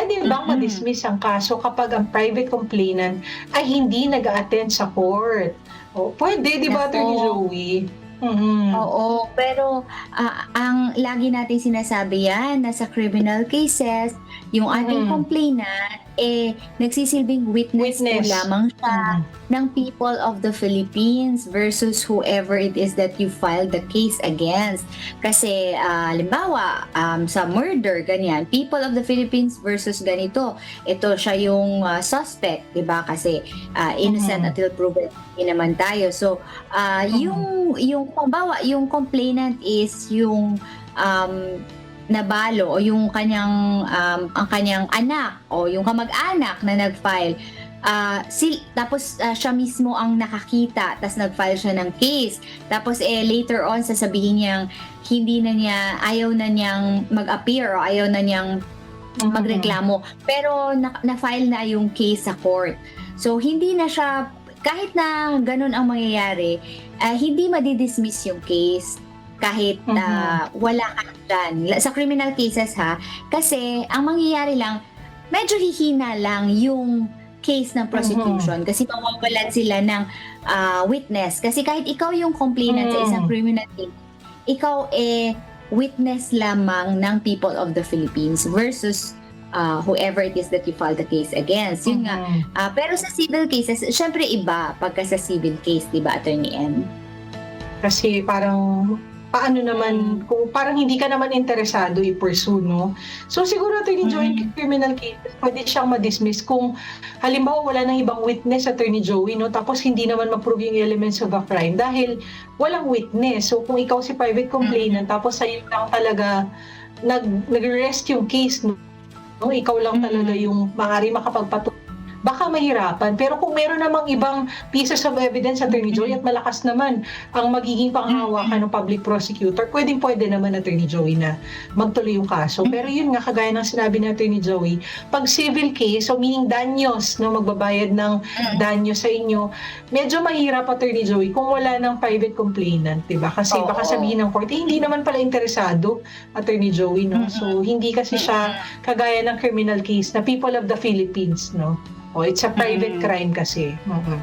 Puwede bang Mm. ma-dismiss ang kaso kapag ang private complainant ay hindi nag-a-attend sa court? O puwede 'di ba, Naku. Attorney Joey? Mm. Oo, pero, ang lagi nating sinasabi 'yan na sa criminal cases, yung ating Mm. complainant, nagsisilbing witness po Witness. lamang siya Mm. ng people of the Philippines versus whoever it is that you filed the case against. Kasi, halimbawa, sa murder ganyan, people of the Philippines versus ganito, ito siya yung, suspect, 'di ba? Kasi, innocent Mm. until proven guilty naman tayo. So, Mm. yung halimbawa, yung complainant is yung, nabalo o yung kanyang, ang kanyang anak o yung kamag-anak na nag-file, tapos, siya mismo ang nakakita ta's nag-file siya ng case. Tapos, later on sasabihin niyang hindi na niya ayaw na niyang mag-appear o ayaw na niyang Mm. magreklamo, pero na-file na yung case sa court. So, hindi na siya kahit na gano'n ang mangyayari, hindi madi-dismiss yung case kahit, Mhm. wala ka diyan. Sa criminal cases ha, kasi ang mangyayari lang, medyo hihina lang yung case ng Mhm. prosecution kasi mawawalan sila ng, witness. Kasi kahit ikaw yung complainant sa isang Hmm. criminal case, ikaw, witness lamang ng people of the Philippines versus, whoever it is that you file the case against. Yun nga, Mhm. pero sa civil cases, siyempre iba pagka sa civil case, 'di ba, Attorney M? Kasi parang paano Mm. naman kung parang hindi ka naman interesado i-pursue 'no? So siguro, Attorney Joey, Mm. criminal cases puwede siyang ma-dismiss kung halimbawa wala ng ibang witness, Attorney Joey 'no, tapos hindi naman ma-prove yung elements of a crime dahil walang witness. So kung ikaw si private Mm. complainant tapos sa'yo lang talaga nagre-rest yung case 'no, ikaw lang talaga Mm. yung maaaring baka mahirapan. Pero kung meron namang ibang pieces of evidence, Attorney Joey, Mm. at malakas naman ang magiging panghahawakan Mm. ng public prosecutor, puwedeng-puwede naman, Attorney Joey, na magtuloy yung kaso. Pero Mm. yun nga, kagaya ng sinabi ni Attorney Joey, 'pag civil case, so meaning danyos 'no, magbabayad ng Mm. danyo sa inyo, medyo mahirap, Attorney Joey, kung wala ng private complainant, 'di ba? Kasi baka Oo. sabihin ng court, hindi naman pala interesado, Attorney Joey 'no. Mm. So hindi kasi siya Mm. kagaya ng criminal case na people of the Philippines 'no. Oh, it's a private Mm. crime kasi. Mm.